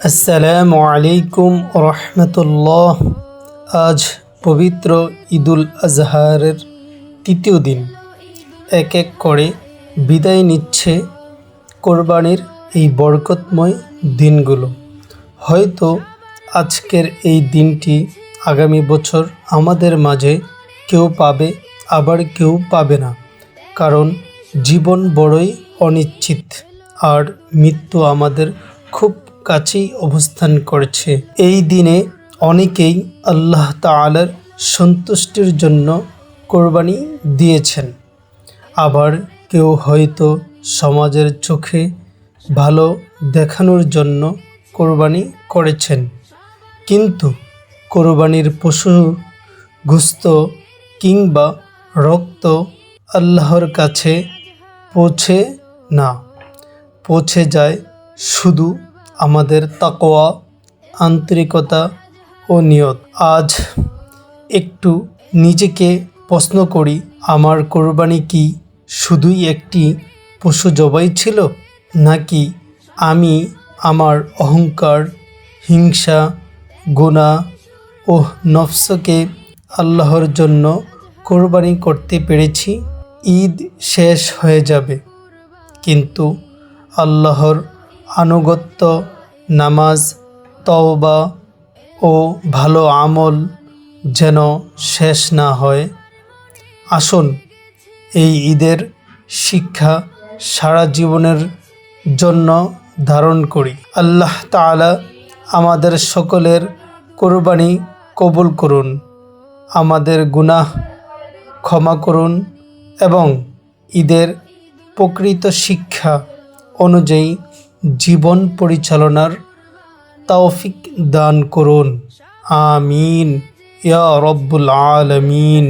আসসালামু আলাইকুম রহমতুল্লাহ। আজ পবিত্র ঈদুল আজহারের তৃতীয় দিন। এক এক করে বিদায় নিচ্ছে কোরবানির এই বরকতময় দিনগুলো। হয়তো আজকের এই দিনটি আগামী বছর আমাদের মাঝে কেউ পাবে, আবার কেউ পাবে না। কারণ জীবন বড়ই অনিশ্চিত, আর মৃত্যু আমাদের খুব কাছেই অবস্থান করছে। এই দিনে অনেকেই আল্লাহ তাআলার সন্তুষ্টির জন্য কোরবানি দিয়েছেন, আবার কেউ হয়তো সমাজের চোখে ভালো দেখানোর জন্য কোরবানি করেছেন। কিন্তু কোরবানির পশুর গোশত কিংবা রক্ত আল্লাহর কাছে পৌঁছে না, পৌঁছে যায় শুধু আমাদের তাকওয়া, আন্তরিকতা ও নিয়ত। আজ একটু নিজেকে প্রশ্ন করি, আমার কোরবানি কি শুধুই একটি পশু জবাই ছিল, নাকি আমি আমার অহংকার, হিংসা, গুনাহ ও নফসকে আল্লাহর জন্য কোরবানি করতে পেরেছি? ঈদ শেষ হয়ে যাবে, কিন্তু আল্লাহর আনুগত্য, নামাজ, তওবা ও ভালো আমল যেন শেষ না হয়। আসুন এই ঈদের শিক্ষা সারা জীবনের জন্য ধারণ করি। আল্লাহ তাআলা আমাদের সকলের কোরবানি কবুল করুন, আমাদের গুনাহ ক্ষমা করুন এবং ঈদের প্রকৃত শিক্ষা অনুযায়ী জীবন পরিচালনার তৌফিক দান করুন। আমিন ইয়া রব্বুল আলামিন।